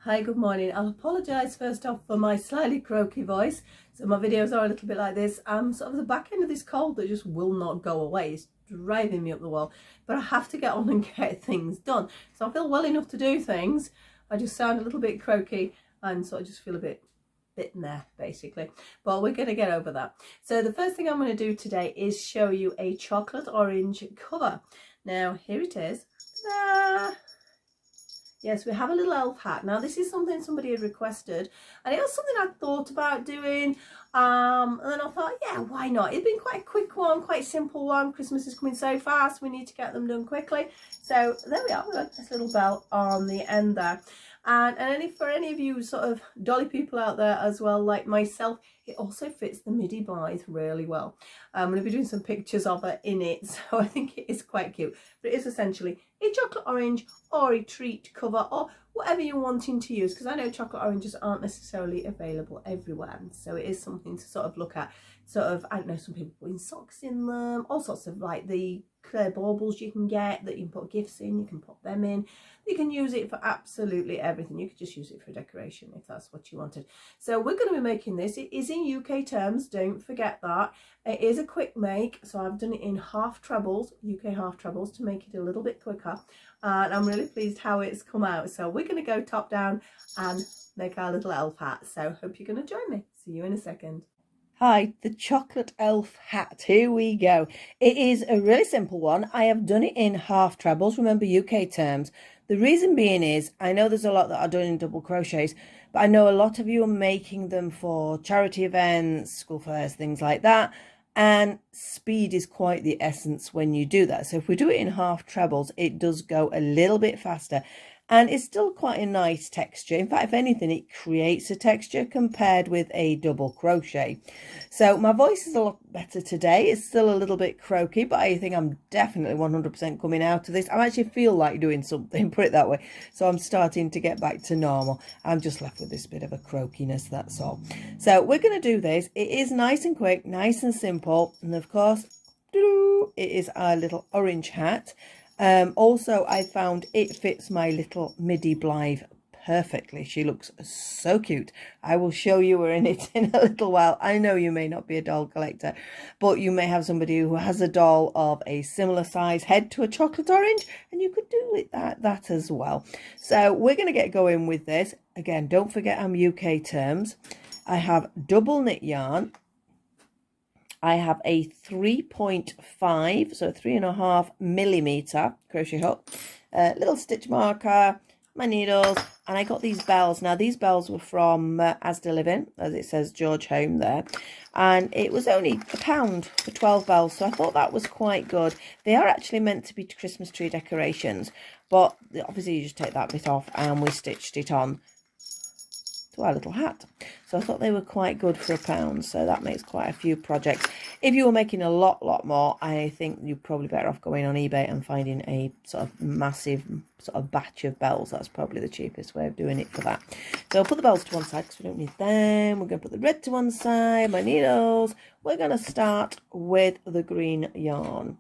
Hi, good morning. I'll apologise first off for my slightly croaky voice. So my videos are a little bit like this. I'm sort of the back end of this cold that just will not go away. It's driving me up the wall. But I have to get on and get things done. So I feel well enough to do things. I just sound a little bit croaky and sort of just feel a bit there basically. But we're going to get over that. So the first thing I'm going to do today is show you a chocolate orange cover. Now here it is. Ta-da! Yes, we have a little elf hat. Now, this is something somebody had requested, and it was something I thought about doing. And then I thought, yeah, why not? It's been quite a quick one, quite simple one. Christmas is coming so fast, we need to get them done quickly. So there we are, we've got this little bell on the end there. And for any of you sort of dolly people out there as well, like myself, it also fits the midi blythe really well. I'm going to be doing some pictures of it in it, so I think it is quite cute. But it is essentially a chocolate orange or a treat cover or whatever you're wanting to use, because I know chocolate oranges aren't necessarily available everywhere. So it is something to sort of look at. Sort of, I don't know, some people putting socks in them, all sorts of like the clear baubles you can get that you can put gifts in, you can put them in. You can use it for absolutely everything. You could just use it for decoration if that's what you wanted. So we're going to be making this. It is in UK terms, don't forget that. It is a quick make, so I've done it in half trebles, UK half trebles, to make it a little bit quicker. And I'm really pleased how it's come out. So we're going to go top down and make our little elf hat. So hope you're going to join me. See you in a second. Hi, the chocolate elf hat. Here we go. It is a really simple one. I have done it in half trebles. Remember, UK terms. The reason being is, I know there's a lot that are done in double crochets, but I know a lot of you are making them for charity events, school fairs, things like that. And speed is quite the essence when you do that. So if we do it in half trebles, it does go a little bit faster. And it's still quite a nice texture. In fact, if anything, it creates a texture compared with a double crochet. So my voice is a lot better today. It's still a little bit croaky, but I think I'm definitely 100% coming out of this. I actually feel like doing something, put it that way. So I'm starting to get back to normal. I'm just left with this bit of a croakiness, that's all. So we're going to do this. It is nice and quick, nice and simple. And of course, it is our little orange hat. Also, I found it fits my little midi blythe perfectly. She looks so cute. I will show you her in it in a little while. I know you may not be a doll collector, but you may have somebody who has a doll of a similar size head to a chocolate orange, and you could do with that as well. So we're going to get going with this. Again, don't forget I'm UK terms. I have double knit yarn. I have a 3.5, so 3.5 millimeter crochet hook, little stitch marker, my needles, and I got these bells. Now, these bells were from Asda Living, as it says George Home there, and it was only £1 for 12 bells, so I thought that was quite good. They are actually meant to be Christmas tree decorations, but obviously you just take that bit off, and we stitched it on to our little hat. So I thought they were quite good for £1, so that makes quite a few projects. If you were making a lot more, I think you're probably better off going on eBay and finding a sort of massive sort of batch of bells. That's probably the cheapest way of doing it for that. So I'll put the bells to one side because we don't need them. We're going to put the red to one side, my needles. We're going to start with the green yarn.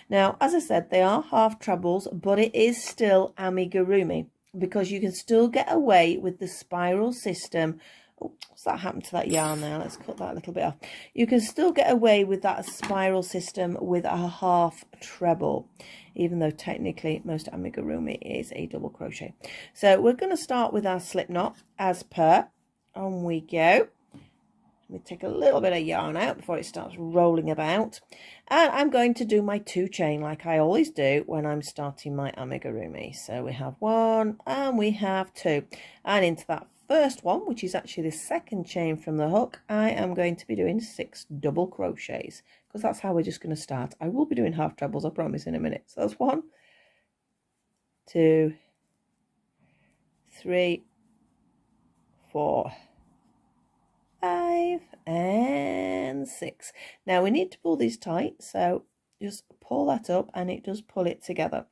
Now, as I said, they are half trebles, but it is still amigurumi, because you can still get away with the spiral system. Oh, what's that happened to that yarn now? Let's cut that a little bit off. You can still get away with that spiral system with a half treble, even though technically most amigurumi is a double crochet. So we're going to start with our slip knot as per. On we go. Let me take a little bit of yarn out before it starts rolling about. And I'm going to do my 2 chain like I always do when I'm starting my amigurumi. So we have 1 and we have 2. And into that first one, which is actually the second chain from the hook, I am going to be doing 6 double crochets, because that's how we're just going to start. I will be doing half trebles, I promise, in a minute. So that's 1, 2, 3, 4, 5 and 6. Now we need to pull these tight, so just pull that up and it does pull it together.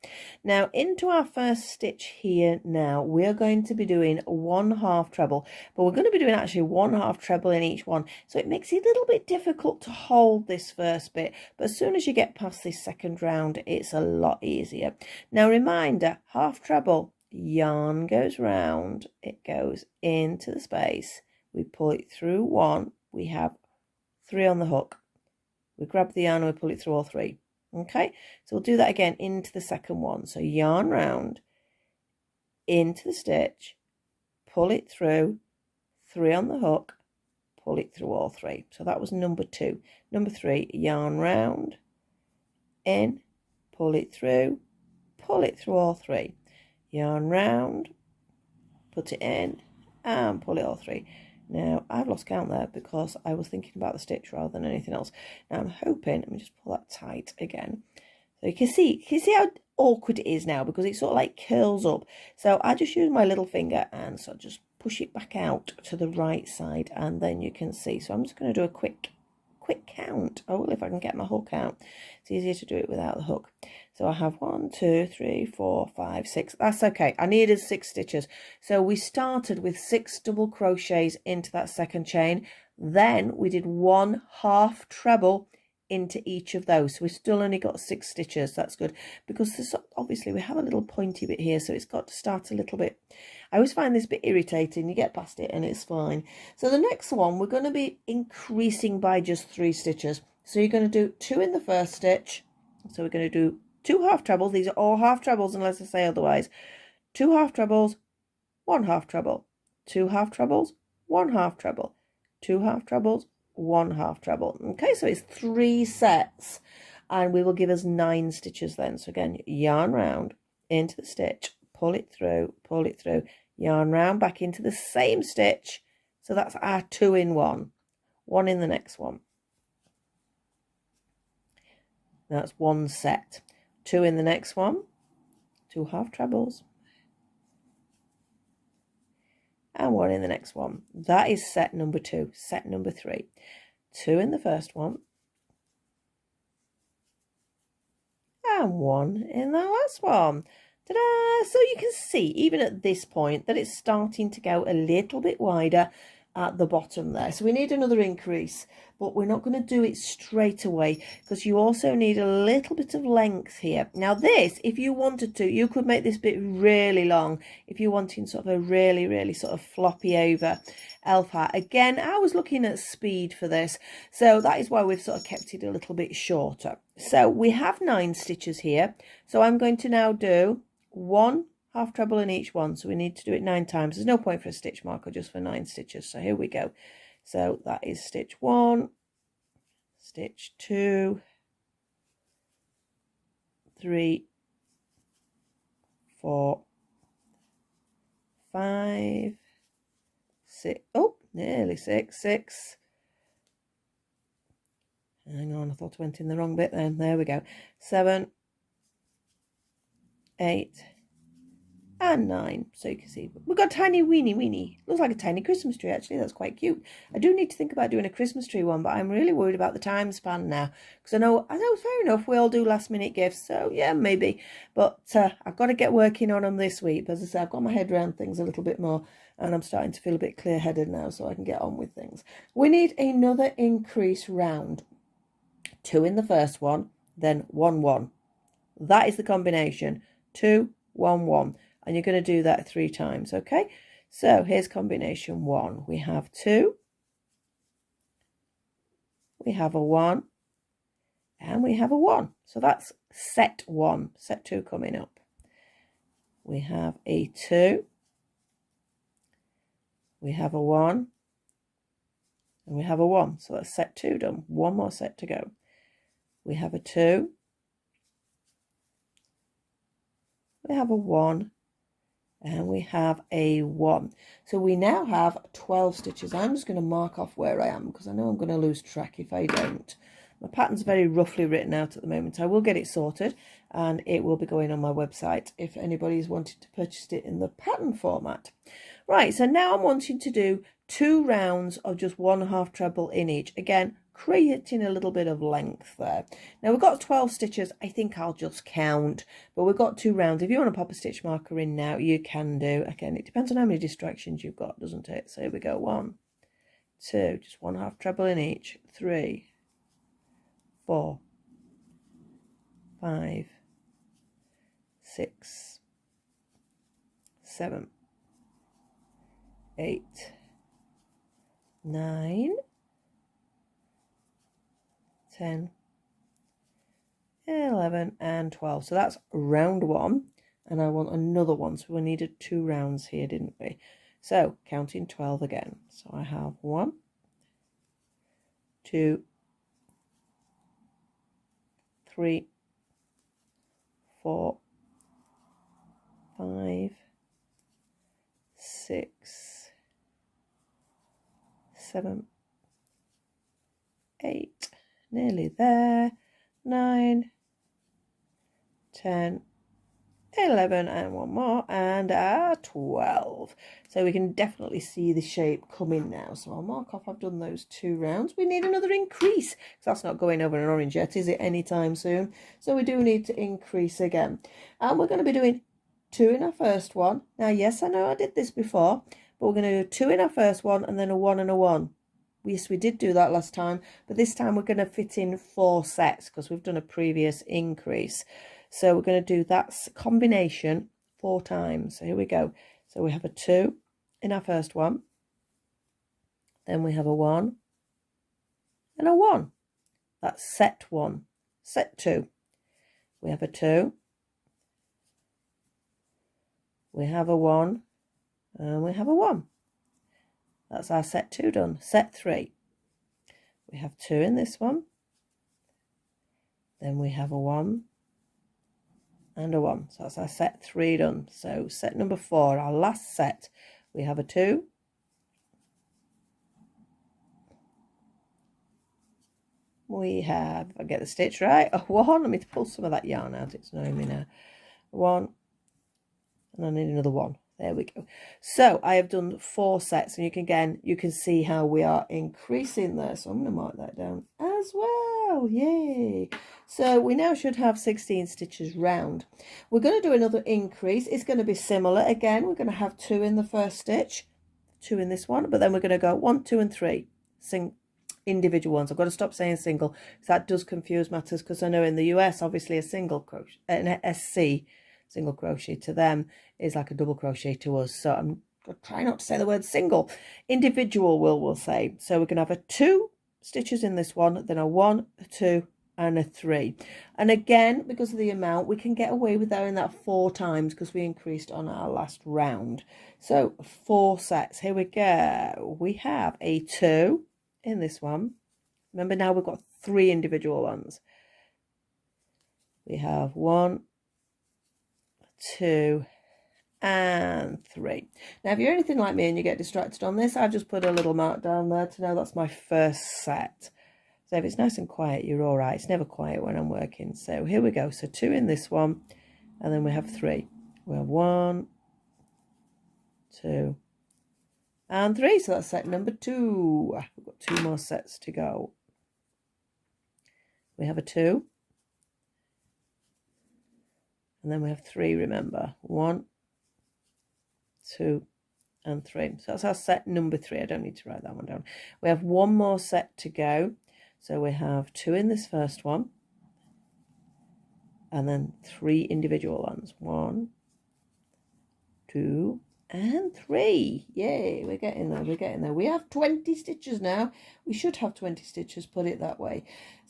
Now into our first stitch here, now we're going to be doing 1 half treble, but we're going to be doing actually 1 half treble in each one, so it makes it a little bit difficult to hold this first bit, but as soon as you get past this second round, it's a lot easier. Now reminder, half treble yarn goes round, it goes into the space, we pull it through one, we have 3 on the hook, we grab the yarn and we pull it through all 3. Okay, so we'll do that again into the second one. So yarn round, into the stitch, pull it through, 3 on the hook, pull it through all 3. So that was number 2. Number 3, yarn round, in, pull it through all 3. Yarn round, put it in, and pull it all 3. Now, I've lost count there because I was thinking about the stitch rather than anything else. Now, I'm hoping, let me just pull that tight again. So you can see how awkward it is now because it sort of like curls up. So I just use my little finger and so just push it back out to the right side and then you can see. So I'm just going to do a quick count. Oh, well, if I can get my hook out. It's easier to do it without the hook. So I have 1, 2, 3, 4, 5, 6. That's okay. I needed 6 stitches. So we started with 6 double crochets into that second chain. Then we did 1 half treble into each of those. So we still only got 6 stitches. That's good because this, obviously we have a little pointy bit here, so it's got to start a little bit. I always find this bit irritating. You get past it and it's fine. So the next one we're going to be increasing by just 3 stitches. So you're going to do 2 in the first stitch. So we're going to do 2 half trebles. These are all half trebles unless I say otherwise. 2 half trebles, 1 half treble, 2 half trebles, 1 half treble, 2 half trebles, 1 half treble. Okay, so it's 3 sets and we will give us 9 stitches then. So again, yarn round into the stitch, pull it through, yarn round back into the same stitch. So that's our 2 in 1, 1 in the next one. That's 1 set. 2 in the next one, 2 half trebles, and 1 in the next one. That is set number 2. Set number 3. 2 in the first one, and 1 in the last one. Ta-da! So you can see, even at this point, that it's starting to go a little bit wider at the bottom there. So we need another increase, but we're not going to do it straight away because you also need a little bit of length here. Now this, if you wanted to, you could make this bit really long if you're wanting sort of a really sort of floppy over elf hat. Again, I was looking at speed for this, so that is why we've sort of kept it a little bit shorter. So we have 9 stitches here, so I'm going to now do 1 half treble in each one, so we need to do it 9 times. There's no point for a stitch marker, just for 9 stitches. So here we go. So that is stitch 1, stitch 2, 3, 4, 5, 6. Oh, nearly 6. Hang on, I thought I went in the wrong bit then. There we go. 7, 8, and 9. So you can see we've got a tiny weeny. Looks like a tiny Christmas tree actually. That's quite cute. I do need to think about doing a Christmas tree one, but I'm really worried about the time span now because I know fair enough, we all do last minute gifts, so yeah, maybe, but I've got to get working on them this week. But as I say, I've got my head around things a little bit more and I'm starting to feel a bit clear-headed now, so I can get on with things. We need another increase round. 2 in the first one, then 1 1. That is the combination. 2 1 1. And you're going to do that 3 times, okay? So here's combination 1. We have 2, we have a 1, and we have a 1. So that's set 1, set 2 coming up. We have a 2, we have a 1, and we have a 1. So that's set 2 done. 1 more set to go. We have a 2, we have a 1, and we have a 1. So we now have 12 stitches. I'm just going to mark off where I am because I know I'm going to lose track if I don't. My pattern's very roughly written out at the moment. I will get it sorted and it will be going on my website if anybody's wanted to purchase it in the pattern format. Right, so now I'm wanting to do 2 rounds of just 1 half treble in each. Again, creating a little bit of length there. Now we've got 12 stitches. I think I'll just count, but we've got 2 rounds. If you want to pop a stitch marker in now, you can do. Again, it depends on how many distractions you've got, doesn't it? So here we go. 1, 2, just 1 half treble in each. 3, 4, 5, 6, 7, 8, 9, 10, 11 and 12. So that's round 1, and I want another one, so we needed 2 rounds here, didn't we? So counting 12 again. So I have 1, 2, 3, 4, 5, 6, 7, 8, nearly there, 9, 10, 11 and one more, and 12. So we can definitely see the shape coming now. So I'll mark off I've done those 2 rounds. We need another increase, because that's not going over an orange yet, is it, anytime soon? So we do need to increase again. And we're going to be doing 2 in our first one. Now, yes, I know I did this before, but we're going to do 2 in our first one, and then a 1 and a 1. Yes, we did do that last time, but this time we're going to fit in 4 sets, because we've done a previous increase. So we're going to do that combination 4 times. So here we go. So we have a 2 in our first one. Then we have a 1 and a 1. That's set 1. Set 2. We have a 2. We have a 1. And we have a 1. That's our set 2 done. Set 3. We have 2 in this one. Then we have a 1. And a 1. So that's our set 3 done. So set number 4, our last set, we have a 2. We have, if I get the stitch right, a 1. Let me pull some of that yarn out, it's annoying me now. 1, and I need another 1. There we go. So I have done 4 sets, and you can see how we are increasing there. So I'm going to mark that down as well. Yay! So we now should have 16 stitches round. We're going to do another increase. It's going to be similar again. We're going to have 2 in the first stitch, 2 in this one, but then we're going to go 1, 2 and 3 individual ones. I've got to stop saying single, because that does confuse matters, because I know in the US obviously a single crochet, an SC single crochet to them is like a double crochet to us. So I'm trying not to say the word single. Individual we'll say. So we're going to have a 2 stitches in this one, then a 1, a 2 and a 3. And again, because of the amount, we can get away with doing that 4 times, because we increased on our last round. So 4 sets. Here we go. We have a 2 in this one. Remember, now we've got 3 individual ones. We have 1, 2 and 3. Now if you're anything like me and you get distracted on this, I've just put a little mark down there to know that's my first set. So if it's nice and quiet, you're all right. It's never quiet when I'm working. So here we go. So 2 in this one, and then we have 3. We have 1, 2 and 3. So that's set number 2. We've got 2 more sets to go. We have a 2, and then we have 3, remember. 1, 2 and 3. So that's our set number 3. I don't need to write that one down. We have 1 more set to go. So we have 2 in this first one, and then 3 individual ones. 1, 2 and 3. Yay, we're getting there, we're getting there. We have 20 stitches now. We should have 20 stitches, put it that way.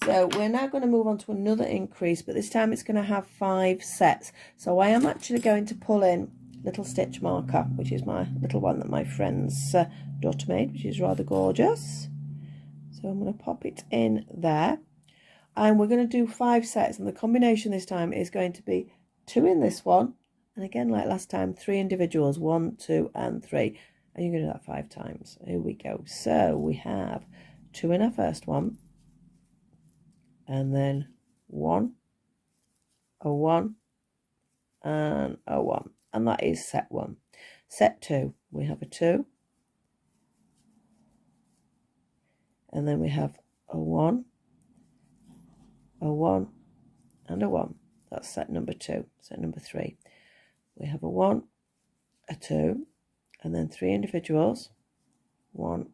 So we're now going to move on to another increase, but this time it's going to have 5 sets. So I am actually going to pull in little stitch marker, which is my little one that my friend's daughter made, which is rather gorgeous. So I'm going to pop it in there, and we're going to do 5 sets, and the combination this time is going to be 2 in this one, and again like last time, 3 individuals, 1, 2 and 3, and you're going to do that 5 times. Here we go. So we have 2 in our first one, and then 1, a 1 and a 1, and that is set 1. Set 2, we have a 2, and then we have a 1, a 1 and a 1. That's set number 2. Set number 3, we have a 1, a 2, and then 3 individuals, 1,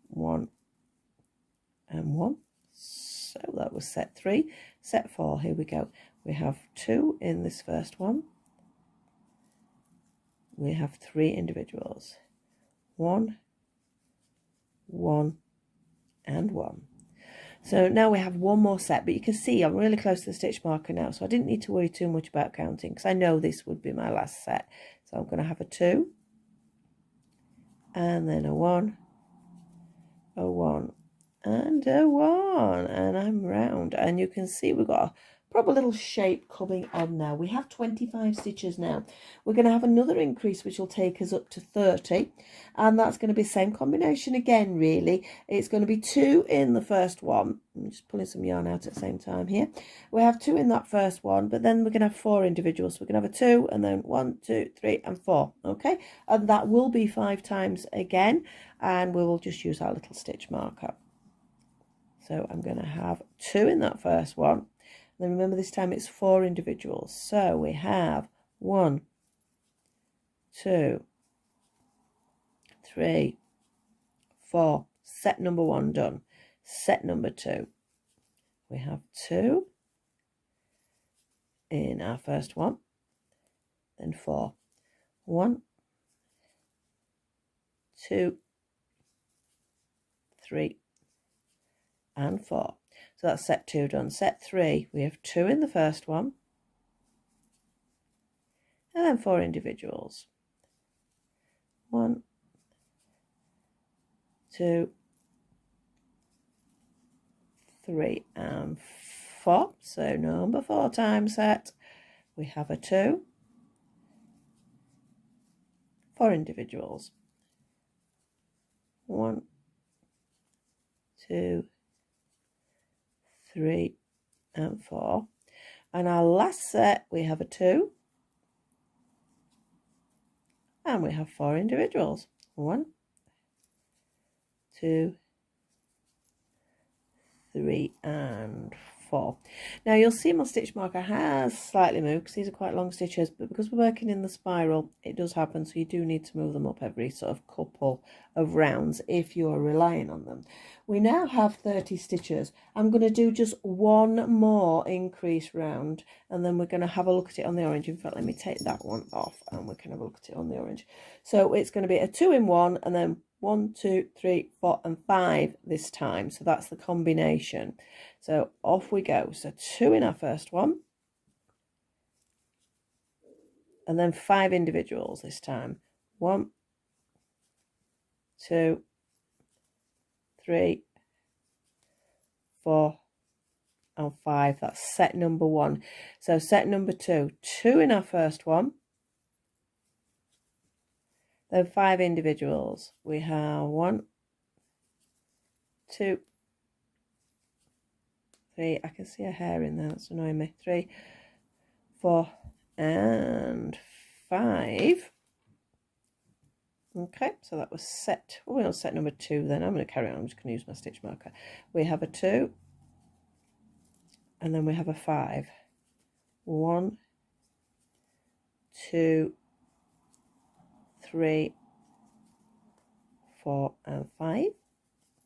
1 and 1. So that was set 3. Set 4, here we go. We have 2 in this first one, we have 3 individuals. 1, 1 and 1. So now we have one more set, but you can see I'm really close to the stitch marker now, so I didn't need to worry too much about counting because I know this would be my last set. So I'm going to have a 2 and then a 1, a 1 and a 1, and I'm round, and you can see we've got a proper little shape coming on now. We have 25 stitches now. We're going to have another increase which will take us up to 30, and that's going to be the same combination again. Really, it's going to be 2 in the first one. I'm just pulling some yarn out at the same time here. We have 2 in that first one, but then we're going to have 4 individuals. So we're going to have a 2 and then 1, 2, 3 and 4. Okay, and that will be 5 times again, and we will just use our little stitch marker. So I'm going to have 2 in that first one. Then remember, this time it's 4 individuals. So we have 1, 2, 3, 4. Set number 1 done. Set number 2. We have 2 in our first one. Then 4. 1, 2, 3 and 4. So that's set 2 done. Set 3, we have 2 in the first one, and then 4 individuals. 1, 2, 3 and 4. So number 4 times set, we have a 2, 4 individuals. 1, 2, 3 and 4, and our last set we have a 2 and we have 4 individuals. 1, 2, 3 and 4. Now you'll see my stitch marker has slightly moved because these are quite long stitches, but because we're working in the spiral it does happen, so you do need to move them up every sort of couple of rounds if you're relying on them. We now have 30 stitches. I'm going to do just one more increase round, and then we're going to have a look at it on the orange. In fact, let me take that one off and we can have a look at it on the orange. So it's going to be a 2 in 1 and then 1, 2, 3, 4 and 5 this time. So that's the combination. So off we go. So 2 in our first one, and then 5 individuals this time. 1, 2, 3, 4 and 5. That's set number 1. So set number 2, 2 in our first one, then 5 individuals. We have 1, 2, 3. I can see a hair in there, that's annoying me. 3, 4 and 5. Okay, so that was set. Oh, we're on set number 2 then. I'm going to carry on. I'm just going to use my stitch marker. We have a 2 and then we have a 5. 1, 2, 3, 4 and 5.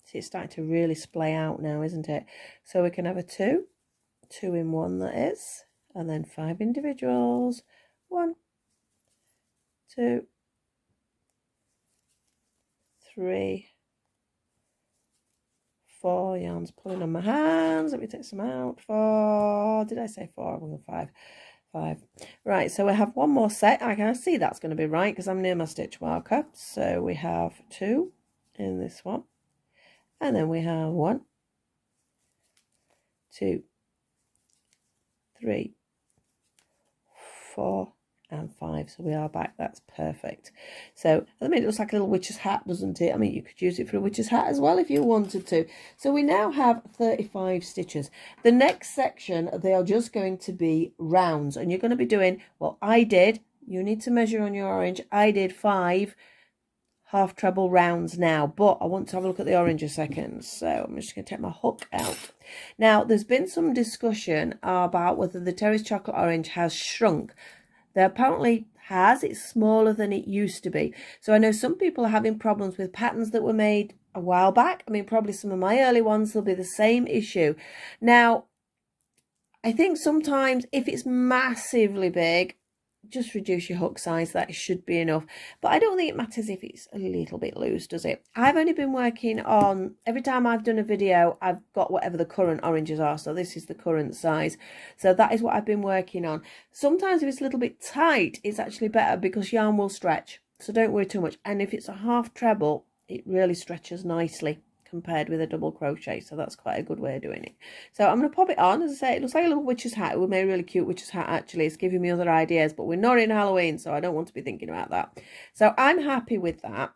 See, it's starting to really splay out now, isn't it? So we can have a 2 in 1 that is, and then 5 individuals. 1, 2, 3, 4. Yarn's pulling on my hands. Let me take some out. 4. Did I say 4? I'm going 5. 5. Right, so we have one more set. I can see that's going to be right because I'm near my stitch marker. So we have 2 in this one, and then we have 1, 2, 3, 4 and 5. So we are back. That's perfect. So I mean, it looks like a little witch's hat, doesn't it? I mean, you could use it for a witch's hat as well if you wanted to. So we now have 35 stitches. The next section, they are just going to be rounds, and you're going to be doing, well, I did, you need to measure on your orange, I did 5 half treble rounds now, but I want to have a look at the orange a second. So I'm just going to take my hook out. Now, there's been some discussion about whether the Terry's Chocolate Orange has shrunk. There apparently has. It's smaller than it used to be. So I know some people are having problems with patterns that were made a while back. I mean, probably some of my early ones will be the same issue. Now, I think sometimes if it's massively big, just reduce your hook size. That should be enough, but I don't think it matters if it's a little bit loose, does it? I've only been working on, every time I've done a video, I've got whatever the current oranges are, so this is the current size, so that is what I've been working on. Sometimes if it's a little bit tight, it's actually better because yarn will stretch, so don't worry too much. And if it's a half treble, it really stretches nicely compared with a double crochet, so that's quite a good way of doing it. So I'm going to pop it on. As I say, it looks like a little witch's hat. It would make a really cute witch's hat, actually. It's giving me other ideas, but we're not in Halloween, so I don't want to be thinking about that. So I'm happy with that.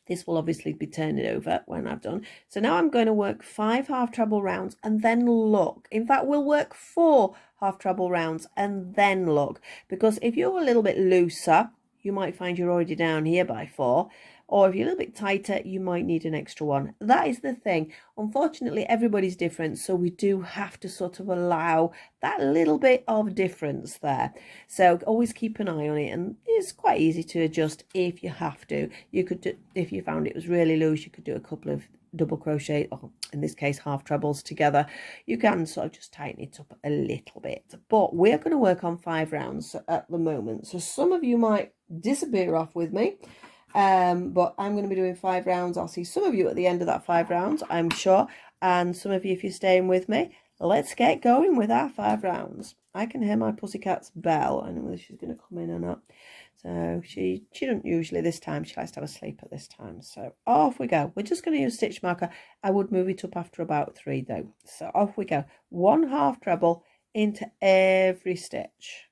This will obviously be turning over when I've done. So now I'm going to work 5 half treble rounds and then look. In fact, we'll work 4 half treble rounds and then look, because if you're a little bit looser, you might find you're already down here by 4. Or if you're a little bit tighter, you might need an extra one. That is the thing. Unfortunately, everybody's different, so we do have to sort of allow that little bit of difference there. So always keep an eye on it, and it's quite easy to adjust if you have to. You could do, if you found it was really loose, you could do a couple of double crochet, or in this case half trebles together. You can sort of just tighten it up a little bit. But we're going to work on 5 rounds at the moment, so some of you might disappear off with me. But I'm going to be doing 5 rounds. I'll see some of you at the end of that 5 rounds, I'm sure, and some of you if you're staying with me. Let's get going with our 5 rounds. I can hear my pussycat's bell. I don't know whether she's going to come in or not. So she doesn't usually this time. She likes to have a sleep at this time. So off we go. We're just going to use stitch marker. I would move it up after about 3 though. So off we go. 1 half treble into every stitch.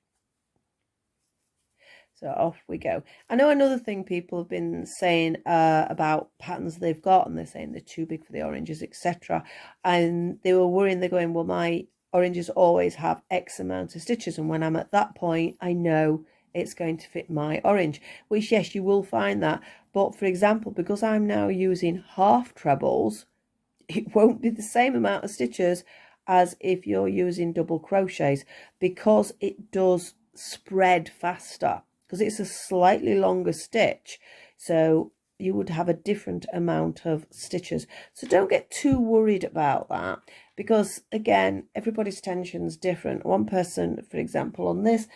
So off we go. I know another thing people have been saying about patterns they've got, and they're saying they're too big for the oranges, etc. And they were worrying, they're going, well, my oranges always have X amount of stitches. And when I'm at that point, I know it's going to fit my orange, which, yes, you will find that. But for example, because I'm now using half trebles, it won't be the same amount of stitches as if you're using double crochets, because it does spread faster, because it's a slightly longer stitch, so you would have a different amount of stitches. So don't get too worried about that, because again, everybody's tension's different. One person, for example, on this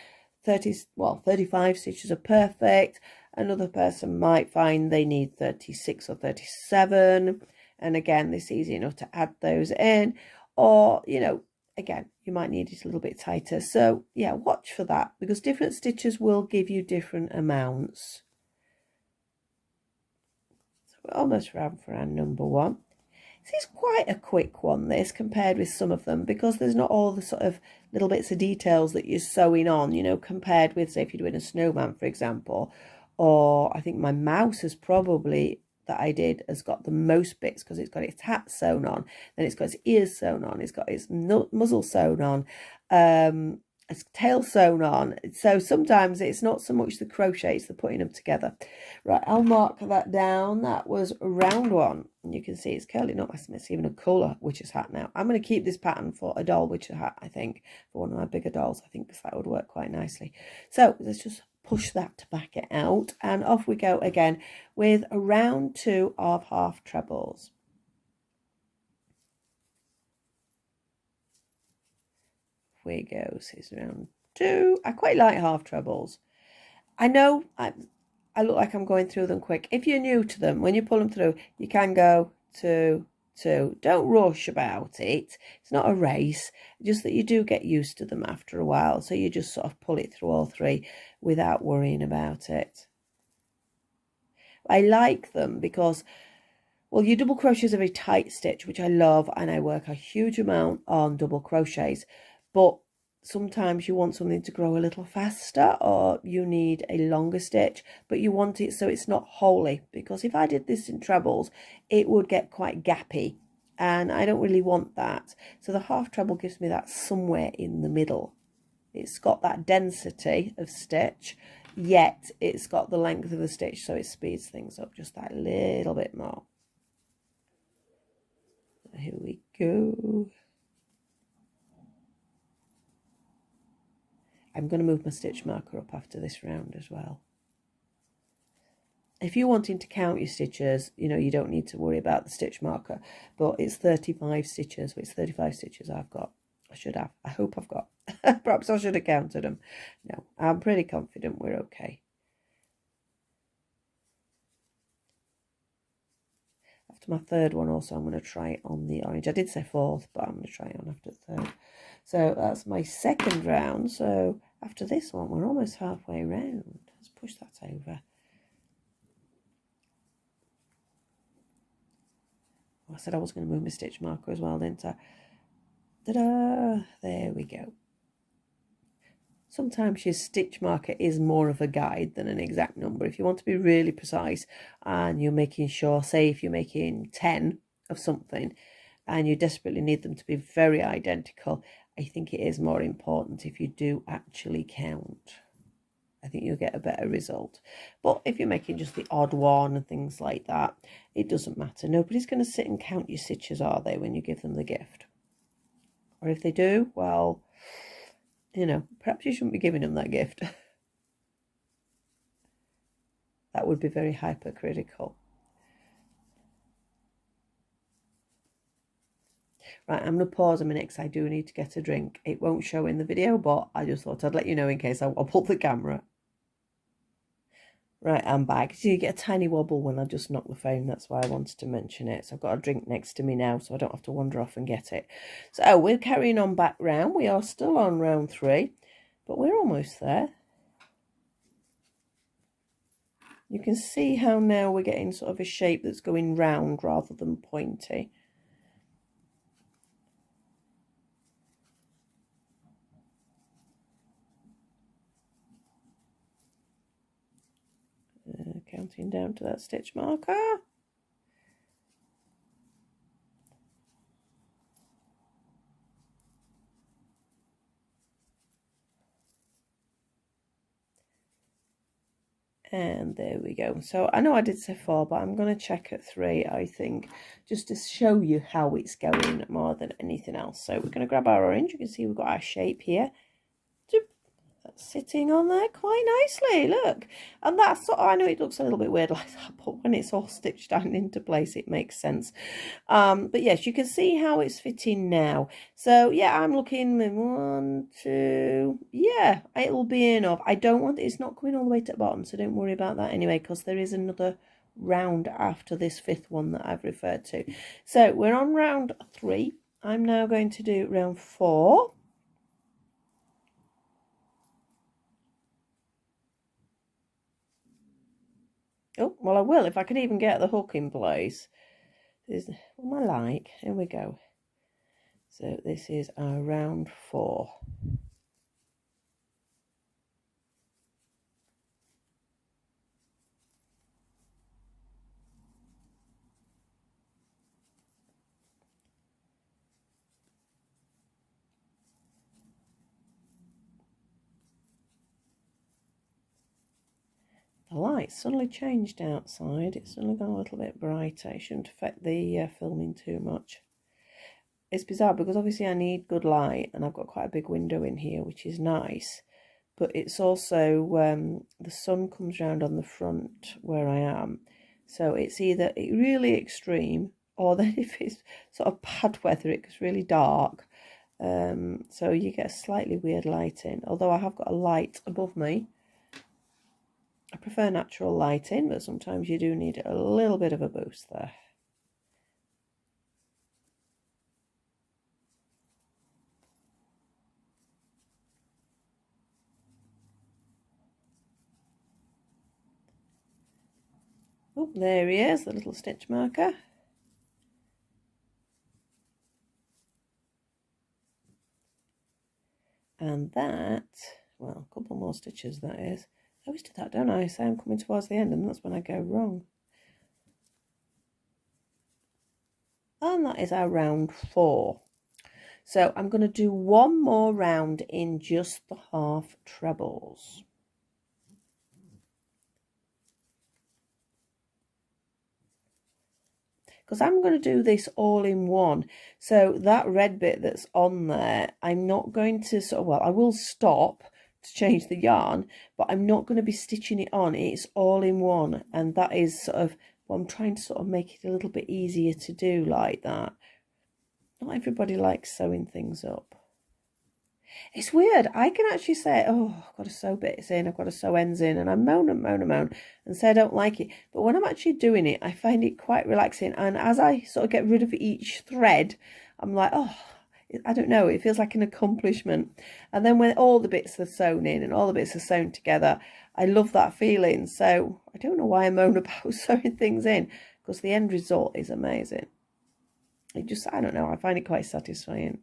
35 stitches are perfect. Another person might find they need 36 or 37, and again, it's easy enough to add those in. Or, you know, again, you might need it a little bit tighter. So yeah, watch for that, because different stitches will give you different amounts. So we're almost around for our number 1. This is quite a quick one, this, compared with some of them, because there's not all the sort of little bits of details that you're sewing on, you know, compared with, say, if you're doing a snowman, for example. Or I think my mouse has probably, that I did, has got the most bits, because it's got its hat sewn on, then it's got its ears sewn on, it's got its muzzle sewn on, its tail sewn on. So sometimes it's not so much the crochet, it's the putting them together. Right, I'll mark that down. That was round 1, and you can see it's curling up. It's even a colour witch's hat now. I'm going to keep this pattern for a doll witch's hat, I think, for one of my bigger dolls, I think, because that would work quite nicely. So let's just push that to back it out, and off we go again with a round 2 of half trebles. Here we go. So it's round 2. I quite like half trebles. I know I look like I'm going through them quick. If you're new to them, when you pull them through, you can go 2, 2. Don't rush about it. It's not a race, just that you do get used to them after a while. So you just sort of pull it through all 3 without worrying about it. I like them because, well, your double crochet is a very tight stitch, which I love, and I work a huge amount on double crochets. But sometimes you want something to grow a little faster, or you need a longer stitch, but you want it so it's not wholly, because if I did this in trebles, it would get quite gappy, and I don't really want that. So the half treble gives me that somewhere in the middle. It's got that density of stitch, yet it's got the length of the stitch, so it speeds things up just that little bit more. Here we go. I'm going to move my stitch marker up after this round as well. If you're wanting to count your stitches, you know, you don't need to worry about the stitch marker, but it's 35 stitches, which 35 stitches I've got. I should have. I hope I've got. Perhaps I should have counted them. No, I'm pretty confident we're okay. After my third one also, I'm going to try it on the orange. I did say fourth, but I'm going to try it on after the third. So that's my second round. So after this one, we're almost halfway around. Let's push that over. I said I was going to move my stitch marker as well, didn't I? Ta-da! There we go. Sometimes your stitch marker is more of a guide than an exact number. If you want to be really precise and you're making sure, say if you're making 10 of something and you desperately need them to be very identical, I think it is more important if you do actually count. I think you'll get a better result. But if you're making just the odd one and things like that, it doesn't matter. Nobody's going to sit and count your stitches, are they, when you give them the gift? Or if they do, well, you know, perhaps you shouldn't be giving them that gift. That would be very hypercritical. Right, I'm going to pause a minute because I do need to get a drink. It won't show in the video, but I just thought I'd let you know in case I'll pull the camera. Right, I'm back. So you get a tiny wobble when I just knock the phone. That's why I wanted to mention it. So I've got a drink next to me now, so I don't have to wander off and get it. So we're carrying on back round. We are still on round 3, but we're almost there. You can see how now we're getting sort of a shape that's going round rather than pointy. Counting down to that stitch marker. And there we go. So I know I did say 4, but I'm going to check at 3, I think, just to show you how it's going more than anything else. So we're going to grab our orange. You can see we've got our shape here. That's sitting on there quite nicely, look. And that's, I know it looks a little bit weird like that, but when it's all stitched down into place, it makes sense. But yes, you can see how it's fitting now. So yeah, I'm looking 1, 2, yeah, it'll be enough. I don't want, it's not coming all the way to the bottom, so don't worry about that anyway, because there is another round after this 5th one that I've referred to. So we're on round 3. I'm now going to do round 4. Oh, well, I will if I can even get the hook in place. What am I like? Here we go. So this is our round 4. The light suddenly changed outside. It's suddenly gone a little bit brighter. It shouldn't affect the filming too much. It's bizarre because obviously I need good light and I've got quite a big window in here, which is nice. But it's also, the sun comes round on the front where I am. So it's either really extreme or then if it's sort of bad weather, it gets really dark. So you get a slightly weird lighting. Although I have got a light above me. I prefer natural lighting, but sometimes you do need a little bit of a boost there. Oh, there he is, the little stitch marker. And that, well, a couple more stitches that is. I always do that, don't I? So I'm coming towards the end and that's when I go wrong. And that is our round 4. So I'm going to do one more round in just the half trebles. Because I'm going to do this all in one. So that red bit that's on there, I'm not going to sort of, well, I will stop to change the yarn, but I'm not going to be stitching it on. It's all in one, and that is sort of, well, I'm trying to sort of make it a little bit easier to do like that. Not everybody likes sewing things up. It's weird. I can actually say, oh, I've got to sew bits in, I've got to sew ends in, and I moan and moan and moan and say I don't like it. But when I'm actually doing it, I find it quite relaxing. And as I sort of get rid of each thread, I'm like, oh, I don't know, it feels like an accomplishment. And then when all the bits are sewn in and all the bits are sewn together, I love that feeling. So I don't know why I moan about sewing things in, because the end result is amazing. It just, I don't know, I find it quite satisfying.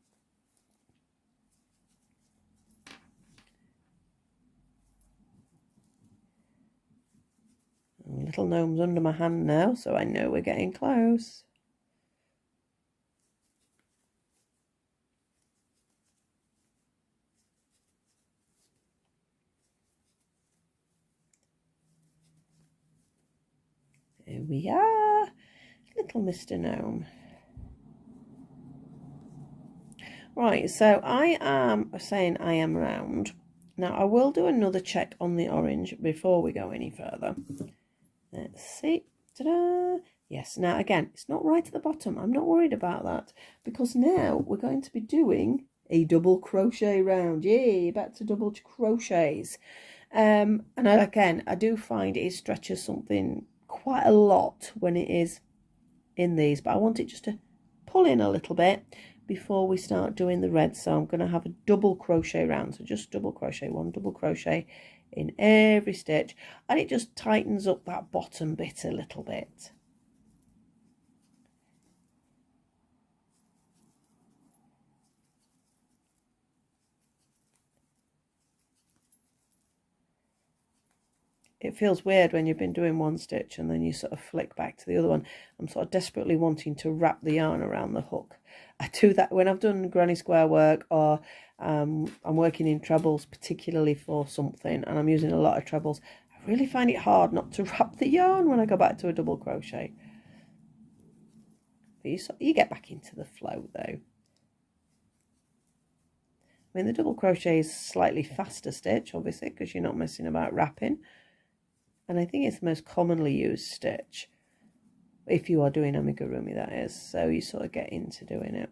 Little gnome's under my hand now, so I know we're getting close. There we are, little Mr. Gnome. Right, so I am saying I am round. Now I will do another check on the orange before we go any further. Let's see. Ta-da! Yes, now again, it's not right at the bottom. I'm not worried about that, because now we're going to be doing a double crochet round. Yay, back to double crochets. And again, I do find it stretches something quite a lot when it is in these, but I want it just to pull in a little bit before we start doing the red. So I'm going to have a double crochet round, so just double crochet, one double crochet in every stitch, and it just tightens up that bottom bit a little bit. It feels weird when you've been doing one stitch and then you sort of flick back to the other one. I'm sort of desperately wanting to wrap the yarn around the hook. I do that when I've done granny square work, or I'm working in trebles, particularly for something, and I'm using a lot of trebles. I really find it hard not to wrap the yarn when I go back to a double crochet. But you get back into the flow though. I mean, the double crochet is slightly faster stitch, obviously, because you're not messing about wrapping. And I think it's the most commonly used stitch, if you are doing amigurumi, that is. So you sort of get into doing it.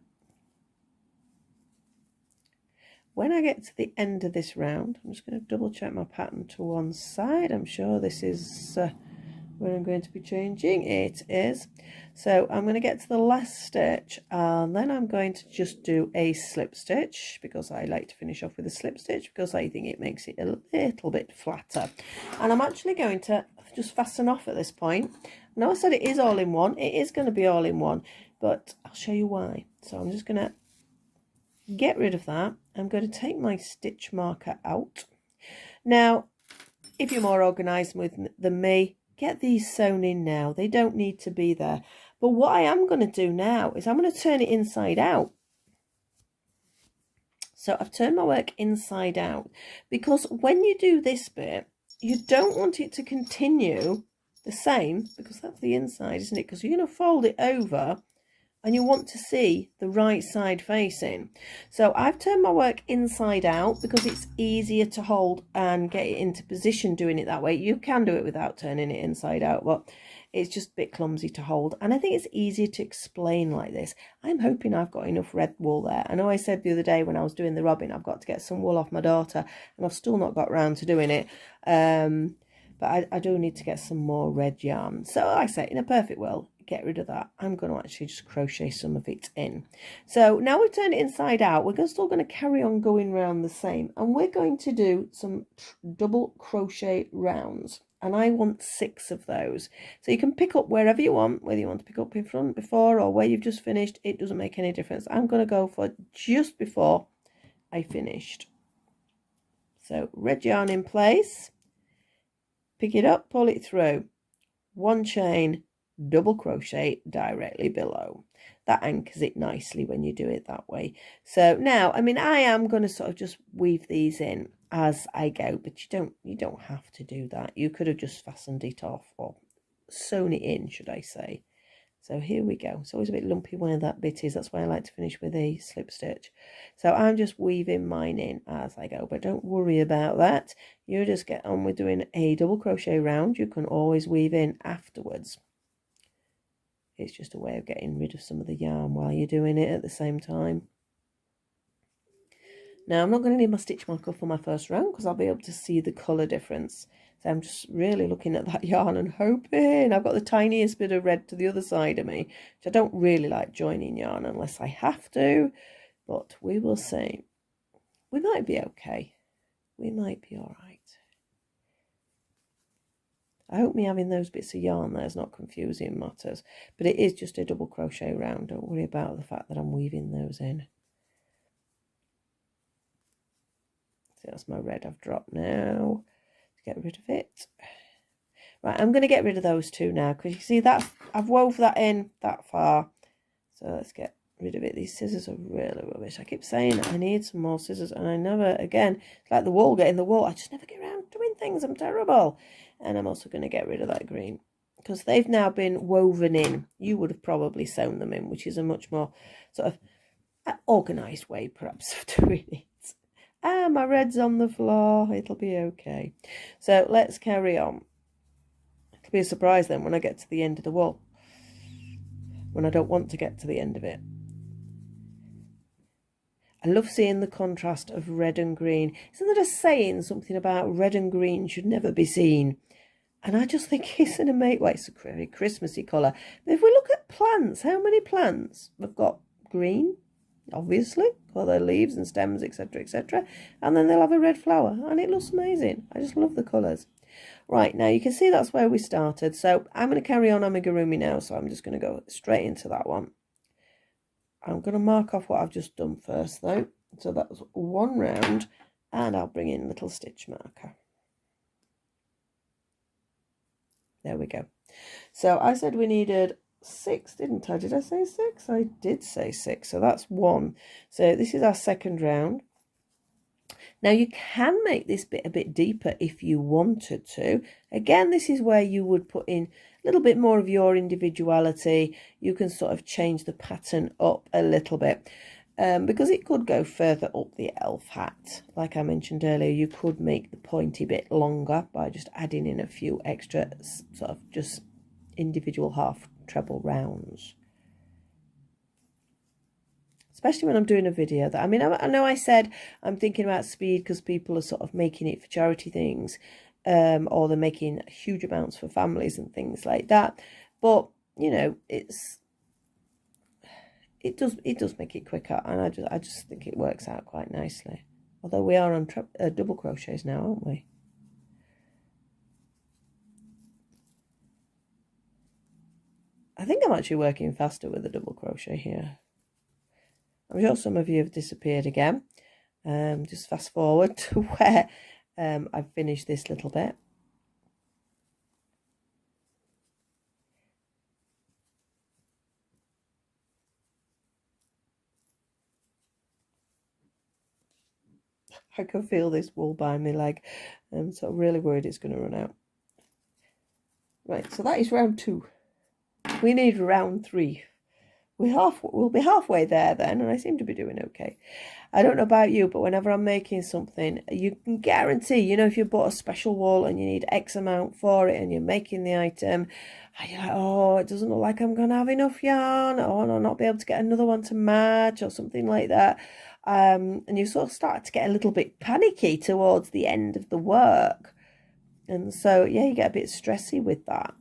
When I get to the end of this round, I'm just going to double check my pattern to one side. I'm sure this is where I'm going to be changing. It is. So I'm going to get to the last stitch, and then I'm going to just do a slip stitch, because I like to finish off with a slip stitch because I think it makes it a little bit flatter. And I'm actually going to just fasten off at this point. Now I said it is all in one. It is going to be all in one, but I'll show you why. So I'm just going to get rid of that. I'm going to take my stitch marker out. Now, if you're more organised than me, get these sewn in now. They don't need to be there. But what I am going to do now is I'm going to turn it inside out. So I've turned my work inside out, because when you do this bit, you don't want it to continue the same, because that's the inside, isn't it? Because you're going to fold it over and you want to see the right side facing. So I've turned my work inside out because it's easier to hold and get it into position doing it that way. You can do it without turning it inside out, but it's just a bit clumsy to hold. And I think it's easier to explain like this. I'm hoping I've got enough red wool there. I know I said the other day when I was doing the robbing, I've got to get some wool off my daughter, and I've still not got round to doing it. But I do need to get some more red yarn. So like I say, in a perfect world, get rid of that. I'm going to actually just crochet some of it in. So now we've turned it inside out, we're still going to carry on going round the same, and we're going to do some double crochet rounds, and I want 6 of those. So you can pick up wherever you want, whether you want to pick up in front, before, or where you've just finished. It doesn't make any difference. I'm going to go for just before I finished. So red yarn in place, pick it up, pull it through, 1 chain, double crochet directly below. That anchors it nicely when you do it that way. So now, I mean, I am going to sort of just weave these in as I go, but you don't have to do that. You could have just fastened it off, or sewn it in, should I say. So here we go. It's always a bit lumpy where that bit is. That's why I like to finish with a slip stitch. So I'm just weaving mine in as I go, but don't worry about that. You just get on with doing a double crochet round. You can always weave in afterwards. It's just a way of getting rid of some of the yarn while you're doing it at the same time. Now I'm not going to need my stitch marker for my first round because I'll be able to see the colour difference. So I'm just really looking at that yarn and hoping. I've got the tiniest bit of red to the other side of me, which I don't really like joining yarn unless I have to, but we will see. We might be okay. We might be all right. I hope me having those bits of yarn there is not confusing matters, but it is just a double crochet round. Don't worry about the fact that I'm weaving those in. So that's my red I've dropped now. To get rid of it. Right, I'm going to get rid of those two now because you see that I've wove that in that far. So let's get rid of it. These scissors are really rubbish. I keep saying I need some more scissors and I never, again, it's like the wool, getting the wool. I just never get around doing things. I'm terrible. And I'm also going to get rid of that green because they've now been woven in. You would have probably sewn them in, which is a much more sort of organised way perhaps of doing it. Ah, my red's on the floor. It'll be okay. So let's carry on. It'll be a surprise then when I get to the end of the wool, when I don't want to get to the end of it. I love seeing the contrast of red and green. Isn't there a saying, something about red and green should never be seen? And I just think it's an amazing, well, it's a very Christmassy colour. But if we look at plants, how many plants have got green? Obviously, got their leaves and stems, etc., etc. And then they'll have a red flower. And it looks amazing. I just love the colours. Right, now you can see that's where we started. So I'm going to carry on amigurumi now. So I'm just going to go straight into that one. I'm going to mark off what I've just done first though. So that was one round. And I'll bring in a little stitch marker. There we go. So I said we needed 6, didn't I? Did I say 6? I did say 6. So that's 1. So this is our second round. Now you can make this bit a bit deeper if you wanted to. Again, this is where you would put in a little bit more of your individuality. You can sort of change the pattern up a little bit. Because it could go further up the elf hat. Like I mentioned earlier, you could make the pointy bit longer by just adding in a few extra sort of just individual half treble rounds. Especially when I'm doing a video that, I mean, I know I said I'm thinking about speed because people are sort of making it for charity things, or they're making huge amounts for families and things like that. But, you know, it does make it quicker, and I just think it works out quite nicely. Although we are on double crochets now, aren't we? I think I'm actually working faster with a double crochet here. I'm sure some of you have disappeared again. Just fast forward to where I've finished this little bit. I can feel this wool by my leg. So I'm really worried it's going to run out. Right, so that is round 2. We need round 3. We'll be halfway there then, and I seem to be doing okay. I don't know about you, but whenever I'm making something, you can guarantee, you know, if you bought a special wool and you need X amount for it and you're making the item, and you're like, oh, it doesn't look like I'm going to have enough yarn, or I'll not be able to get another one to match, or something like that. And you sort of start to get a little bit panicky towards the end of the work. And so, yeah, you get a bit stressy with that.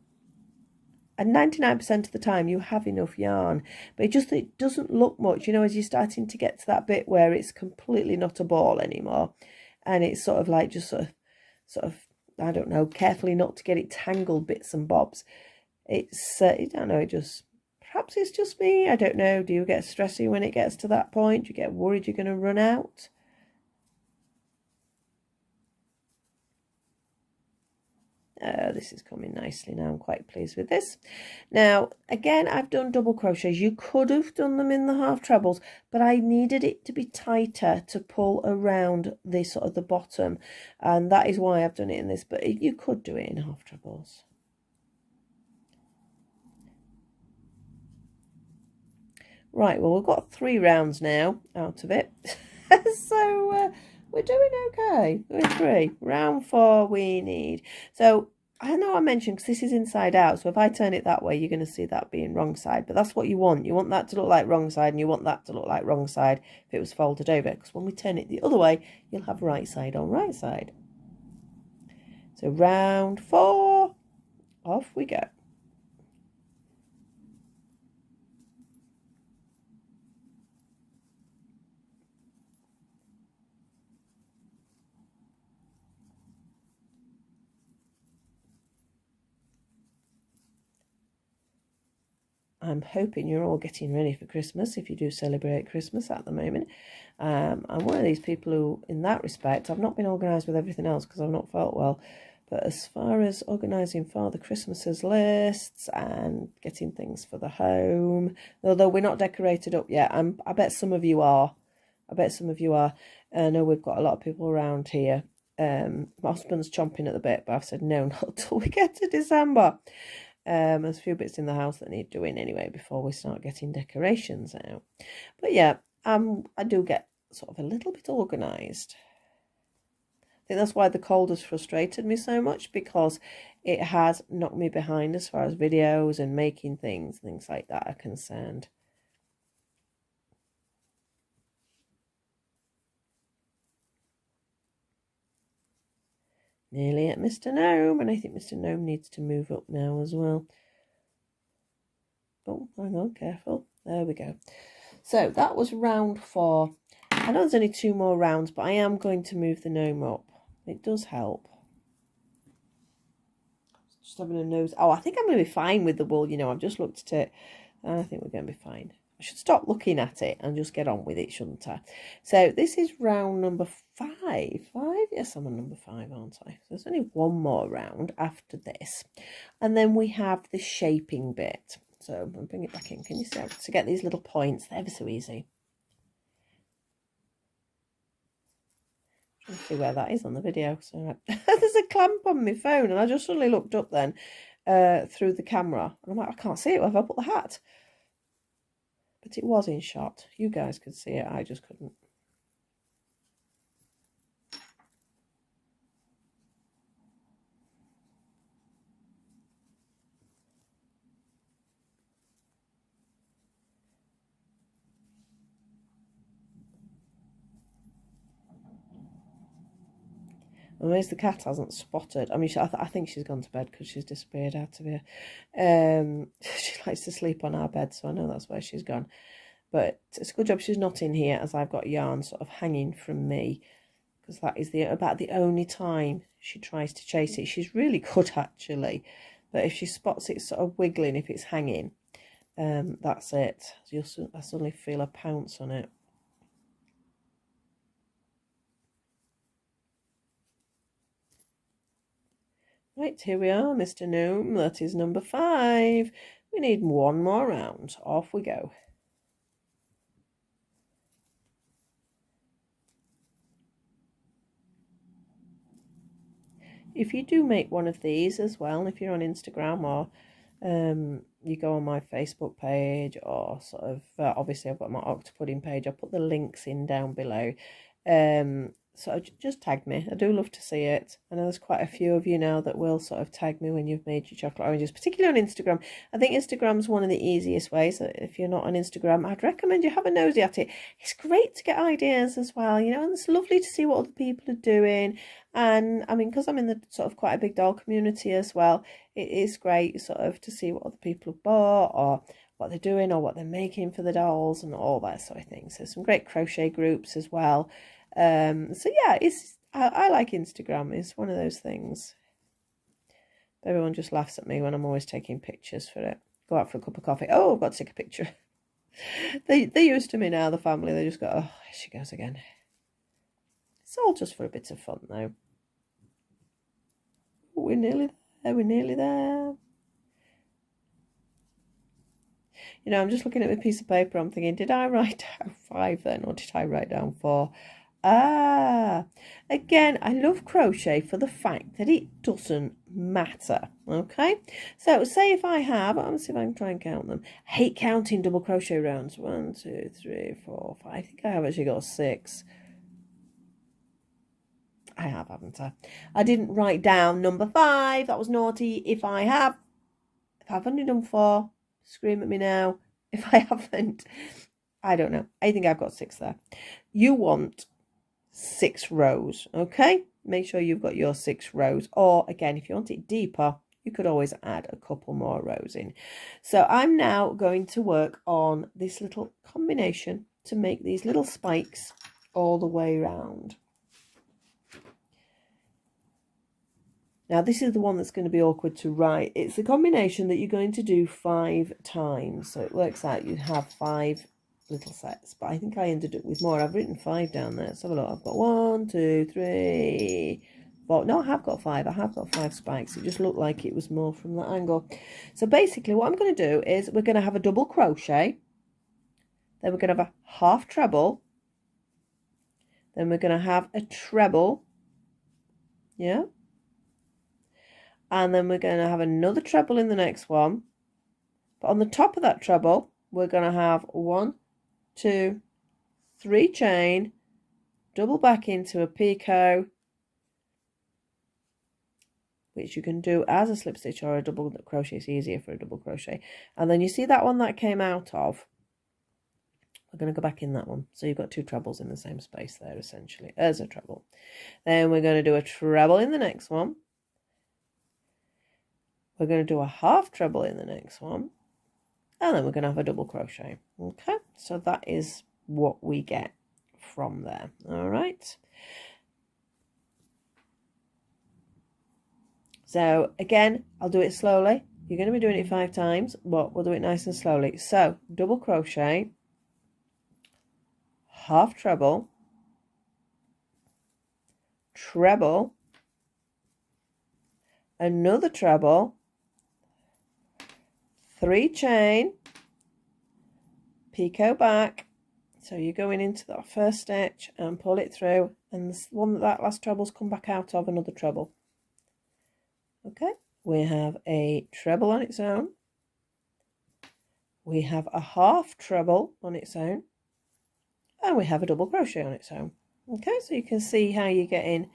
And 99% of the time you have enough yarn, but it doesn't look much, you know, as you're starting to get to that bit where it's completely not a ball anymore. And it's sort of like just sort of, I don't know, carefully not to get it tangled bits and bobs. It's, I don't know, perhaps it's just me. I don't know. Do you get stressy when it gets to that point? Do you get worried you're going to run out? This is coming nicely now. I'm quite pleased with this. Now, again, I've done double crochets. You could have done them in the half trebles, but I needed it to be tighter to pull around the sort of the bottom, and that is why I've done it in this, but you could do it in half trebles. Right, well, we've got 3 rounds now out of it. So we're doing okay. We're 3. Round 4 we need. So I know I mentioned, because this is inside out, so if I turn it that way, you're going to see that being wrong side. But that's what you want. You want that to look like wrong side, and you want that to look like wrong side if it was folded over. Because when we turn it the other way, you'll have right side on right side. So round 4, off we go. I'm hoping you're all getting ready for Christmas, if you do celebrate Christmas at the moment. I'm one of these people who, in that respect, I've not been organised with everything else because I've not felt well. But as far as organising Father Christmas's lists and getting things for the home, although we're not decorated up yet, I bet some of you are. I bet some of you are. I know we've got a lot of people around here. My husband's chomping at the bit, but I've said no, not till we get to December. There's a few bits in the house that need doing anyway before we start getting decorations out. But yeah, I do get sort of a little bit organised. I think that's why the cold has frustrated me so much, because it has knocked me behind as far as videos and making things like that are concerned. Nearly at Mr. Gnome, and I think Mr. Gnome needs to move up now as well. Oh, hang on, careful. There we go. So that was round 4. I know there's only 2 more rounds, but I am going to move the gnome up. It does help. Just having a nose. Oh, I think I'm going to be fine with the wool. You know, I've just looked at it, and I think we're going to be fine. I should stop looking at it and just get on with it, shouldn't I? So this is round number 5. 5? Yes, I'm on number 5, aren't I? So there's only 1 more round after this. And then we have the shaping bit. So I'll bring it back in. Can you see how to get these little points? They're ever so easy. Trying to see where that is on the video. So there's a clamp on my phone, and I just suddenly looked up then through the camera, and I'm like, I can't see it. Where have I put the hat? But it was in shot. You guys could see it. I just couldn't. I'm amazed the cat hasn't spotted. I mean, I think she's gone to bed because she's disappeared out of here. She likes to sleep on our bed, so I know that's where she's gone. But it's a good job she's not in here, as I've got yarn sort of hanging from me, because that is about the only time she tries to chase it. She's really good, actually. But if she spots it sort of wiggling, if it's hanging, that's it. I suddenly feel a pounce on it. Right, here we are, Mr. Gnome. That is number 5. We need 1 more round. Off we go. If you do make one of these as well, if you're on Instagram or you go on my Facebook page, or sort of obviously I've got my Octopudding page, I'll put the links in down below. So just tag me. I do love to see it. I know there's quite a few of you now that will sort of tag me when you've made your chocolate oranges, particularly on Instagram. I think Instagram's one of the easiest ways. If you're not on Instagram, I'd recommend you have a nosy at it. It's great to get ideas as well, you know, and it's lovely to see what other people are doing. And I mean, because I'm in the sort of quite a big doll community as well, it is great sort of to see what other people have bought, or what they're doing, or what they're making for the dolls, and all that sort of thing. So some great crochet groups as well. So yeah, I like Instagram. It's one of those things. Everyone just laughs at me when I'm always taking pictures for it. Go out for a cup of coffee. Oh, I've got to take a picture. They're used to me now, the family. They just go, oh, here she goes again. It's all just for a bit of fun, though. We're nearly there. We're nearly there. You know, I'm just looking at my piece of paper. I'm thinking, did I write down 5 then, or did I write down 4? Again, I love crochet for the fact that it doesn't matter. Okay, so say if I have, let's see if I can try and count them. I hate counting double crochet rounds. 1, 2, 3, 4, 5. I think I have actually got 6. I have, haven't I? I didn't write down number 5. That was naughty. If I've only done 4, scream at me now. If I haven't, I don't know. I think I've got 6 there. You want 6 rows, okay? Make sure you've got your 6 rows. Or again, if you want it deeper, you could always add a couple more rows in. So I'm now going to work on this little combination to make these little spikes all the way around. Now this is the one that's going to be awkward to write. It's a combination that you're going to do 5 times. So it works out you have 5 little sets. But I think I ended up with more. I've written 5 down there. Let's have a look. I've got 1, 2, 3, 4. No, I have got 5. I have got 5 spikes. It just looked like it was more from that angle. So basically what I'm going to do is we're going to have a double crochet. Then we're going to have a half treble. Then we're going to have a treble. Yeah. And then we're going to have another treble in the next one. But on the top of that treble, we're going to have 1, 2, 3 chain, double back into a picot, which you can do as a slip stitch or a double crochet. It's easier for a double crochet. And then you see that one that came out of, we're going to go back in that one. So you've got 2 trebles in the same space there, essentially, as a treble. Then we're going to do a treble in the next one. We're going to do a half treble in the next one. And then we're going to have a double crochet. Okay, so that is what we get from there. All right. So again, I'll do it slowly. You're going to be doing it 5 times, but we'll do it nice and slowly. So double crochet, half treble, treble, another treble, 3 chain, picot back. So you're going into that first stitch and pull it through, and the one that last treble's come back out of, another treble. Okay, we have a treble on its own. We have a half treble on its own, and we have a double crochet on its own. Okay, so you can see how you're getting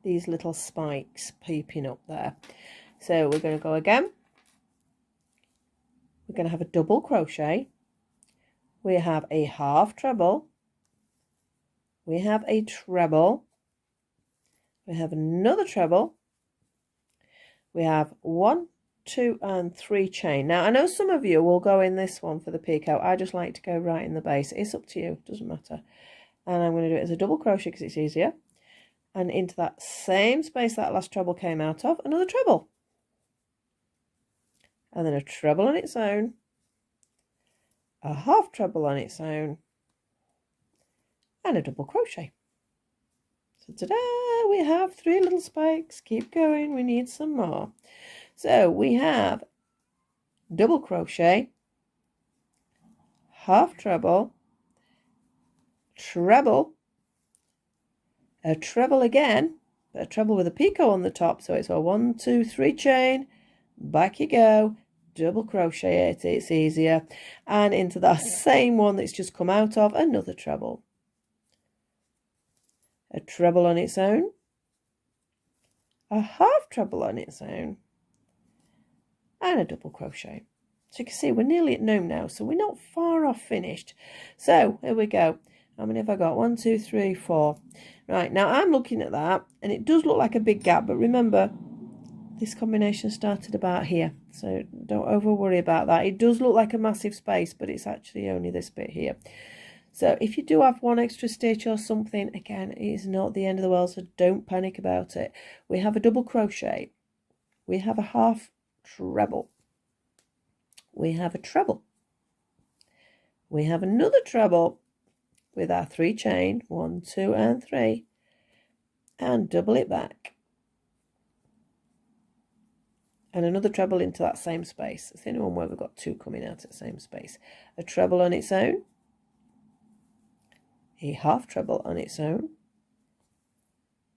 these little spikes peeping up there. So we're going to go again. We're going to have a double crochet. We have a half treble. We have a treble. We have another treble. We have 1, 2, and 3 chain. Now, I know some of you will go in this one for the picot. I just like to go right in the base. It's up to you. It doesn't matter. And I'm going to do it as a double crochet because it's easier. And into that same space that last treble came out of, another treble. And then a treble on its own, a half treble on its own, and a double crochet. So ta-da, we have 3 little spikes. Keep going, we need some more. So we have double crochet, half treble, treble, a treble again, but a treble with a picot on the top, so it's a 1, 2, 3 chain, back you go, double crochet it, it's easier, and into that same one that's just come out of, another treble, a treble on its own, a half treble on its own, and a double crochet. So you can see we're nearly at home now, so we're not far off finished. So here we go. How many have I got? 1, 2, 3, 4. Right, now I'm looking at that, and it does look like a big gap, but remember, this combination started about here, so don't over worry about that. It does look like a massive space, but it's actually only this bit here. So if you do have one extra stitch or something, again, it is not the end of the world, so don't panic about it. We have a double crochet. We have a half treble. We have a treble. We have another treble with our 3 chain, 1, 2, and 3, and double it back. And another treble into that same space. It's the only one where we've got 2 coming out at the same space. A treble on its own, a half treble on its own,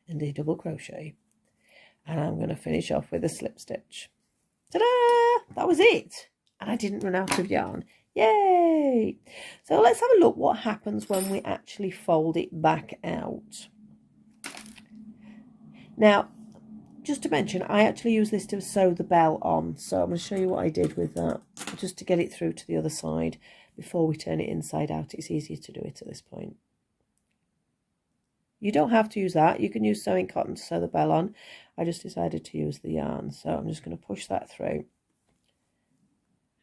and a double crochet. And I'm going to finish off with a slip stitch. Ta-da! That was it. And I didn't run out of yarn. Yay! So let's have a look what happens when we actually fold it back out. Now, just to mention, I actually use this to sew the bell on. So I'm going to show you what I did with that, just to get it through to the other side before we turn it inside out. It's easier to do it at this point. You don't have to use that. You can use sewing cotton to sew the bell on. I just decided to use the yarn. So I'm just going to push that through.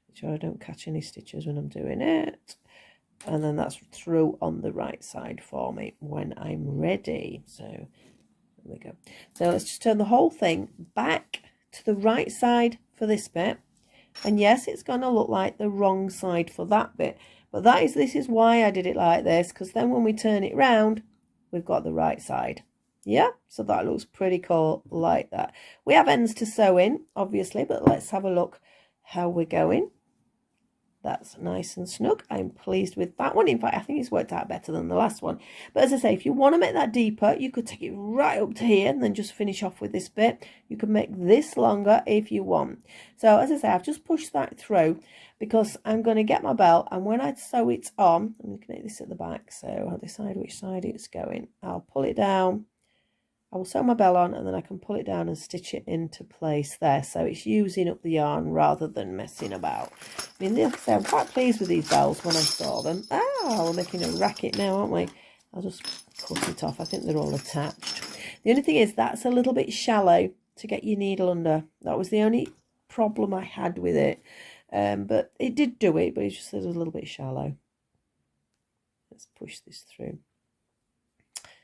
Make sure I don't catch any stitches when I'm doing it. And then that's through on the right side for me when I'm ready. So there we go. So let's just turn the whole thing back to the right side for this bit. And yes, it's going to look like the wrong side for that bit. But this is why I did it like this, because then when we turn it round, we've got the right side. Yeah, so that looks pretty cool like that. We have ends to sew in, obviously, but let's have a look how we're going. That's nice and snug. I'm pleased with that one. In fact, I think it's worked out better than the last one. But as I say, if you want to make that deeper, you could take it right up to here and then just finish off with this bit. You can make this longer if you want. So as I say, I've just pushed that through because I'm going to get my belt, and when I sew it on, I'm looking at this at the back, so I'll decide which side it's going. I'll pull it down. I will sew my bell on, and then I can pull it down and stitch it into place there. So it's using up the yarn rather than messing about. I mean, like I say, I'm quite pleased with these bells when I saw them. Ah, we're making a racket now, aren't we? I'll just cut it off. I think they're all attached. The only thing is that's a little bit shallow to get your needle under. That was the only problem I had with it. But it did do it, but it's just a little bit shallow. Let's push this through.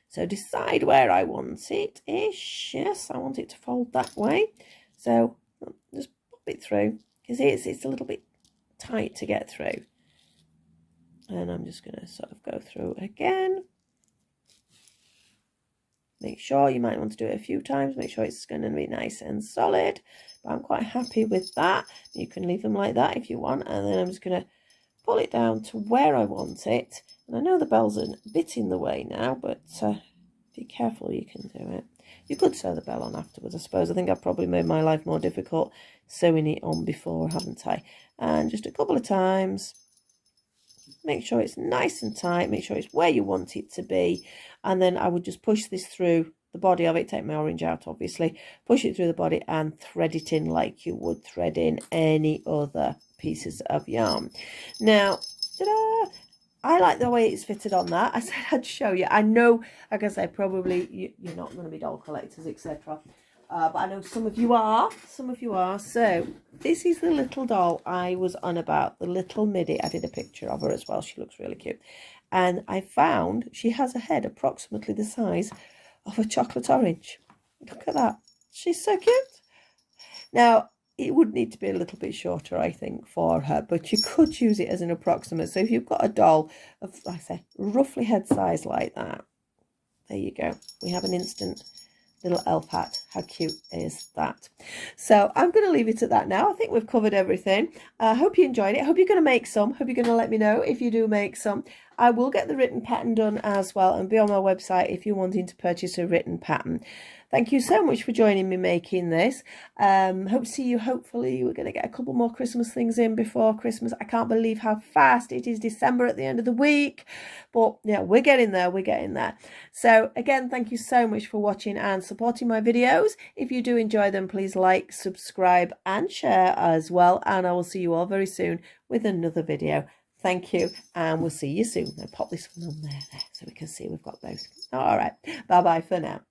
So decide where I want it ish. Yes, I want it to fold that way. So just pop it through, because it's a little bit tight to get through. And I'm just going to sort of go through again. Make sure, you might want to do it a few times. Make sure it's going to be nice and solid. But I'm quite happy with that. You can leave them like that if you want. And then I'm just going to pull it down to where I want it. And I know the bell's a bit in the way now, but be careful, you can do it. You could sew the bell on afterwards, I suppose. I think I've probably made my life more difficult sewing it on before, haven't I? And just a couple of times. Make sure it's nice and tight. Make sure it's where you want it to be. And then I would just push this through the body of it. Take my orange out, obviously. Push it through the body and thread it in like you would thread in any other pieces of yarn. Now, ta-da! I like the way it's fitted on that. I said I'd show you. I know, like I said, probably you're not going to be doll collectors, etc. But I know some of you are. Some of you are. So this is the little doll I was on about. The little Middy. I did a picture of her as well. She looks really cute. And I found she has a head approximately the size of a chocolate orange. Look at that. She's so cute. Now, it would need to be a little bit shorter, I think, for her, but you could use it as an approximate. So if you've got a doll of, like I say, roughly head size like that, there you go. We have an instant little elf hat. How cute is that? So I'm going to leave it at that now. I think we've covered everything. I hope you enjoyed it. I hope you're going to make some. Hope you're going to let me know if you do make some. I will get the written pattern done as well and be on my website if you're wanting to purchase a written pattern. Thank you so much for joining me making this. Hope to see you. Hopefully we're going to get a couple more Christmas things in before Christmas. I can't believe how fast it is December at the end of the week. But yeah, we're getting there. We're getting there. So again, thank you so much for watching and supporting my videos. If you do enjoy them, please like, subscribe and share as well. And I will see you all very soon with another video. Thank you, and we'll see you soon. I'll pop this one on there so we can see we've got both. All right, bye-bye for now.